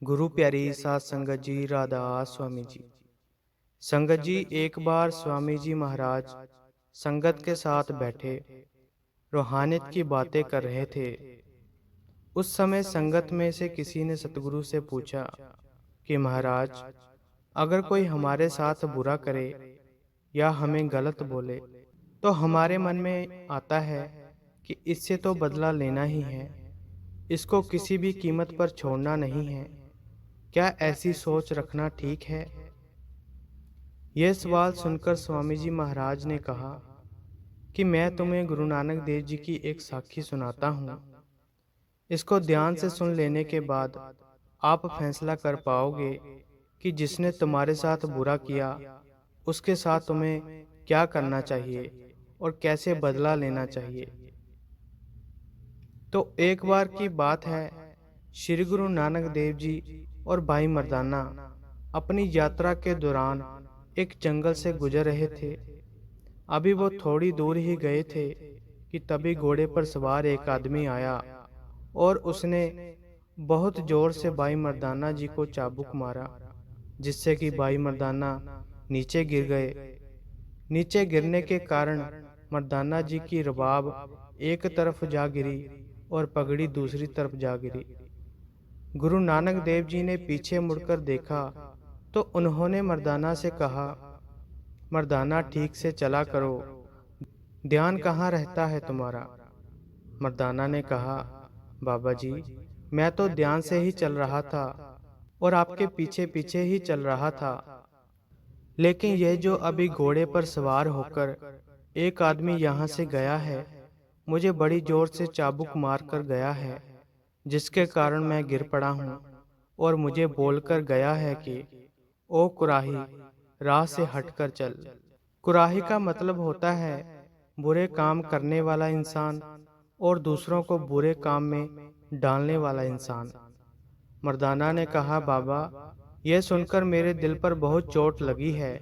गुरु प्यारी सात संगत जी राधास स्वामी जी। संगत जी, एक बार स्वामी जी महाराज संगत के साथ बैठे रूहानियत की बातें कर रहे थे। उस समय संगत में से किसी ने सतगुरु से पूछा कि महाराज, अगर कोई हमारे साथ बुरा करे या हमें गलत बोले तो हमारे मन में आता है कि इससे तो बदला लेना ही है, इसको किसी भी कीमत पर छोड़ना नहीं है। क्या ऐसी सोच रखना ठीक है? यह सवाल सुनकर स्वामी जी महाराज ने कहा कि मैं तुम्हें गुरु नानक देव जी की एक साखी सुनाता हूँ। इसको ध्यान से सुन लेने के बाद आप फैसला कर पाओगे कि जिसने तुम्हारे साथ बुरा किया उसके साथ तुम्हें क्या करना चाहिए और कैसे बदला लेना चाहिए। तो एक बार की बात है, श्री गुरु नानक देव जी और भाई मर्दाना अपनी यात्रा के दौरान एक जंगल से गुजर रहे थे। अभी वो थोड़ी दूर ही गए थे कि तभी घोड़े पर सवार एक आदमी आया और उसने बहुत जोर से भाई मर्दाना जी को चाबुक मारा, जिससे कि भाई मर्दाना नीचे गिर गए। नीचे गिरने के कारण मर्दाना जी की रबाब एक तरफ जा गिरी और पगड़ी दूसरी तरफ जा गिरी। गुरु नानक देव जी ने पीछे मुड़कर देखा तो उन्होंने मर्दाना से कहा, मर्दाना ठीक से चला करो, ध्यान कहाँ रहता है तुम्हारा? मर्दाना ने कहा, बाबा जी, मैं तो ध्यान से ही चल रहा था और आपके पीछे पीछे ही चल रहा था, लेकिन यह जो अभी घोड़े पर सवार होकर एक आदमी यहाँ से गया है, मुझे बड़ी जोर से चाबुक मार कर गया है, जिसके कारण मैं गिर पड़ा हूँ और मुझे बोलकर गया है कि ओ कुराही, राह से हटकर चल। कुराही का मतलब होता है बुरे काम करने वाला इंसान और दूसरों को बुरे काम में डालने वाला इंसान। मर्दाना ने कहा, बाबा, यह सुनकर मेरे दिल पर बहुत चोट लगी है।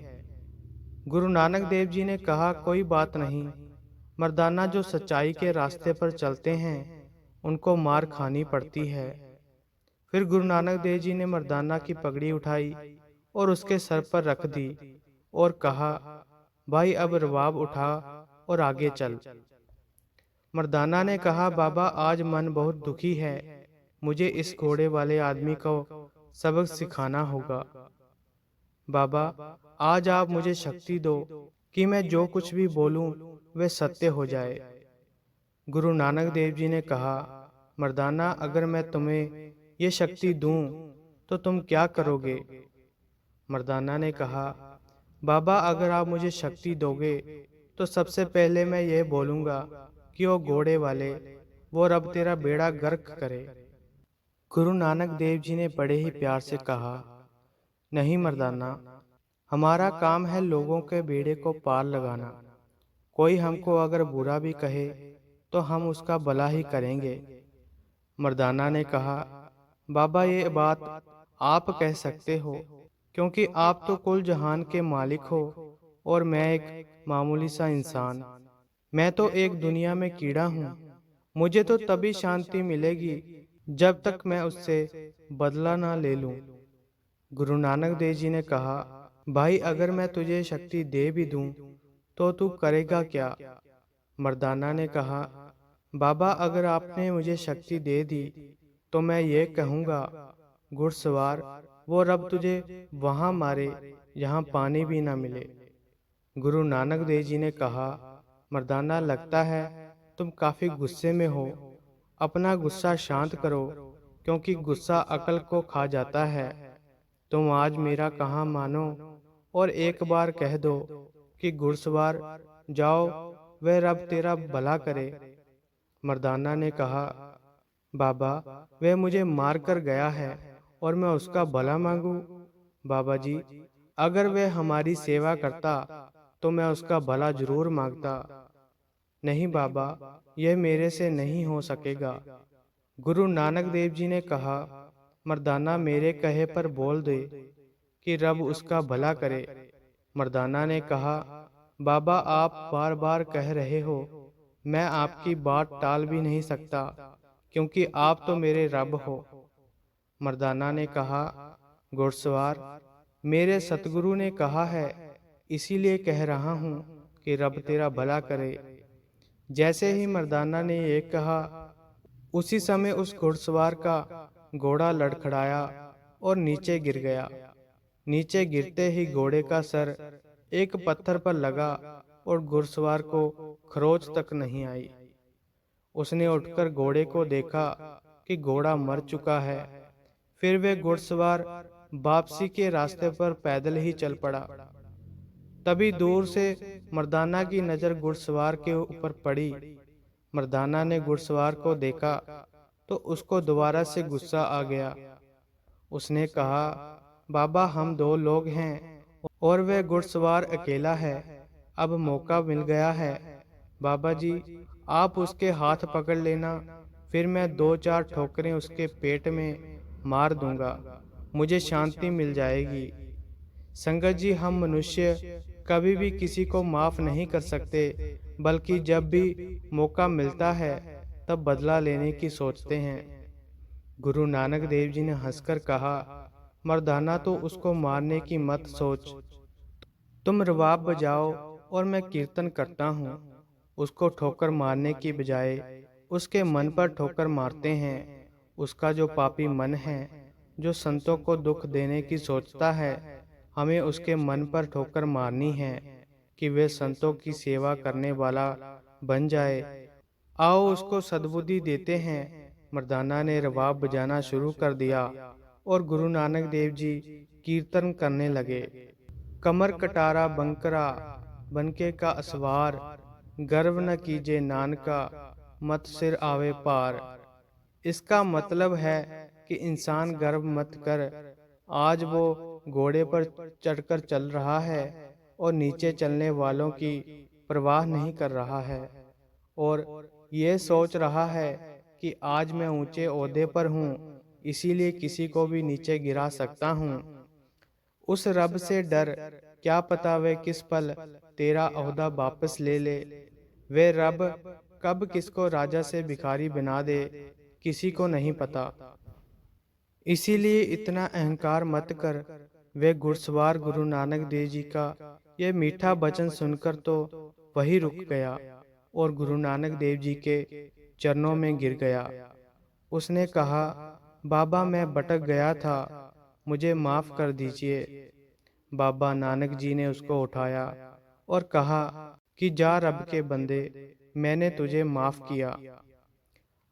गुरु नानक देव जी ने कहा, कोई बात नहीं, मर्दाना, जो सच्चाई के रास्ते पर चलते हैं उनको मार खानी पड़ती है। फिर गुरु नानक देव जी ने मर्दाना की पगड़ी उठाई और उसके सर पर रख दी और कहा, भाई अब रबाब उठा और आगे चल। मर्दाना ने कहा, बाबा, आज मन बहुत दुखी है, मुझे इस घोड़े वाले आदमी को सबक सिखाना होगा। बाबा, आज आप मुझे शक्ति दो कि मैं जो कुछ भी बोलूं वह सत्य हो जाए। गुरु नानक देव जी ने कहा, मर्दाना, अगर मैं तुम्हें ये शक्ति दूं तो तुम क्या करोगे? मर्दाना ने कहा, बाबा, अगर आप मुझे शक्ति दोगे तो सबसे पहले मैं ये बोलूँगा कि ओ घोड़े वाले, वो रब तेरा बेड़ा गर्क करे। गुरु नानक देव जी ने बड़े ही प्यार से कहा, नहीं मर्दाना, हमारा काम है लोगों के बेड़े को पार लगाना। कोई हमको अगर बुरा भी कहे तो हम उसका भला ही करेंगे। मर्दाना ने कहा, बाबा, ये बात आप कह सकते हो क्योंकि आप तो कुल जहान के मालिक हो और मैं एक मामूली सा इंसान। मैं तो एक दुनिया में कीड़ा हूँ। मुझे तो तभी शांति मिलेगी जब तक मैं उससे बदला ना ले लूं। गुरु नानक देव जी ने कहा, भाई, अगर मैं तुझे शक्ति दे भी दूं तो तू करेगा क्या? मर्दाना ने कहा, बाबा, अगर आपने मुझे शक्ति दे दी तो मैं ये कहूँगा, घुड़सवार, वो रब तुझे वहाँ मारे जहाँ पानी भी ना मिले। गुरु नानक देव जी ने कहा, मर्दाना, लगता है तुम काफ़ी गुस्से में हो। अपना गुस्सा शांत करो, क्योंकि गुस्सा अकल को खा जाता है। तुम आज मेरा कहा मानो और एक बार कह दो कि घुड़सवार, जाओ, वह रब तेरा भला करे। मर्दाना ने कहा, बाबा, वह मुझे मार कर गया है और मैं उसका भला मांगू? बाबा जी, अगर वह हमारी सेवा करता तो मैं उसका भला जरूर मांगता। नहीं बाबा, यह मेरे से नहीं हो सकेगा। गुरु नानक देव जी ने कहा, मर्दाना, मेरे कहे पर बोल दे कि रब उसका भला करे। मर्दाना ने कहा, बाबा, आप बार बार कह रहे हो, मैं आपकी बात टाल भी नहीं सकता क्योंकि आप तो मेरे रब हो। मर्दाना ने कहा, घुड़सवार, मेरे सतगुरु ने कहा है, इसीलिए कह रहा हूँ कि रब तेरा भला करे। जैसे ही मर्दाना ने ये कहा, उसी समय उस घुड़सवार का घोड़ा लड़खड़ाया और नीचे गिर गया। नीचे गिरते ही घोड़े का सर एक पत्थर पर लगा और घुड़सवार को खरोच तक नहीं आई। उसने उठकर घोड़े को देखा कि घोड़ा मर चुका है। फिर वे घुड़सवार वापसी के रास्ते पर पैदल ही चल पड़ा। तभी दूर से मर्दाना की नजर घुड़सवार के ऊपर पड़ी। मर्दाना ने घुड़सवार को देखा तो उसको दोबारा से गुस्सा आ गया। उसने कहा, बाबा, हम दो लोग हैं और वह घुड़सवार अकेला है। अब मौका मिल गया है। बाबा जी, आप उसके हाथ पकड़ लेना, फिर मैं 2-4 ठोकरें उसके पेट में मार दूंगा, मुझे शांति मिल जाएगी। संगत जी, हम मनुष्य कभी भी किसी को माफ नहीं कर सकते, बल्कि जब भी मौका मिलता है तब बदला लेने की सोचते हैं। गुरु नानक देव जी ने हंसकर कहा, मर्दाना, तो उसको मारने की मत सोच। तुम रबाब बजाओ और मैं कीर्तन करता हूँ। उसको ठोकर मारने की बजाय उसके मन पर ठोकर मारते हैं। उसका जो पापी मन है, जो संतों को दुख देने की सोचता है, हमें उसके मन पर ठोकर मारनी है कि वे संतों की सेवा करने वाला बन जाए। आओ उसको सद्बुद्धि देते हैं। मर्दाना ने रबाब बजाना शुरू कर दिया और गुरु नानक देव जी कीर्तन करने लगे। कमर कटारा बंकरा, बनके का असवार, गर्व न कीजे नानका, मत सिर आवे पार। इसका मतलब है कि इंसान गर्व मत कर। आज वो घोड़े पर चढ़कर चल रहा है और नीचे चलने वालों की परवाह नहीं कर रहा है और ये सोच रहा है कि आज मैं ऊंचे ओहदे पर हूँ, इसीलिए किसी को भी नीचे गिरा सकता हूँ। उस रब से डर, क्या पता वे किस पल तेरा ओहदा वापस ले ले। वे रब कब किसको राजा से भिखारी बना दे, किसी को नहीं पता। इसीलिए इतना अहंकार मत कर। वे घुड़सवार गुरु नानक देव जी का ये मीठा वचन सुनकर तो वही रुक गया और गुरु नानक देव जी के चरणों में गिर गया। उसने कहा, बाबा, मैं भटक गया था, मुझे माफ कर दीजिए। बाबा नानक जी ने उसको उठाया और कहा कि जा रब के बंदे, मैंने तुझे माफ किया।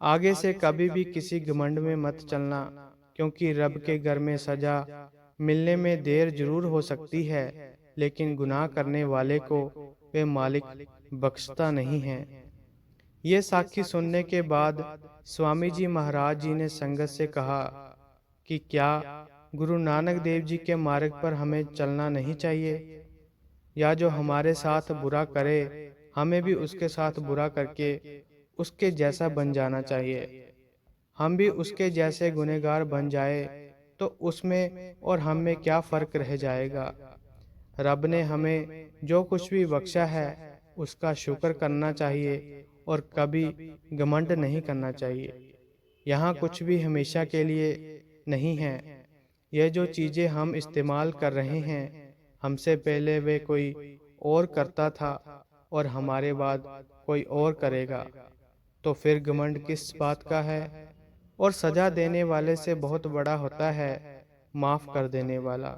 आगे से कभी भी किसी घमंड में मत चलना, क्योंकि रब के घर में सजा मिलने में देर जरूर हो सकती है, लेकिन गुनाह करने वाले को वे मालिक बख्शता नहीं है। ये साखी सुनने के बाद स्वामी जी महाराज जी ने संगत से कहा कि क्या गुरु नानक देव जी के मार्ग पर हमें चलना नहीं चाहिए, या जो हमारे साथ बुरा करे हमें भी उसके साथ बुरा करके उसके जैसा बन जाना चाहिए। हम भी उसके जैसे गुनहगार बन जाए तो उसमें और हम में क्या फर्क रह जाएगा। रब ने हमें जो कुछ भी बख्शा है उसका शुक्र करना चाहिए और कभी घमंड नहीं करना चाहिए। यहाँ कुछ भी हमेशा के लिए नहीं है। यह जो चीज़ें हम इस्तेमाल कर रहे हैं, हमसे पहले वे कोई और करता था और हमारे बाद कोई और करेगा, तो फिर घमंड किस बात का है। और सजा देने वाले से बहुत बड़ा होता है माफ कर देने वाला।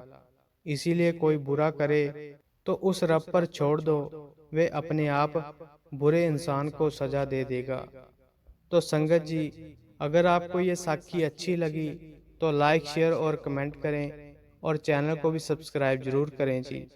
इसीलिए कोई बुरा करे तो उस रब पर छोड़ दो, वे अपने आप बुरे इंसान को सजा दे देगा। तो संगत जी, अगर आपको ये साखी अच्छी लगी तो लाइक, शेयर और कमेंट करें और चैनल को भी सब्सक्राइब जरूर करें जी।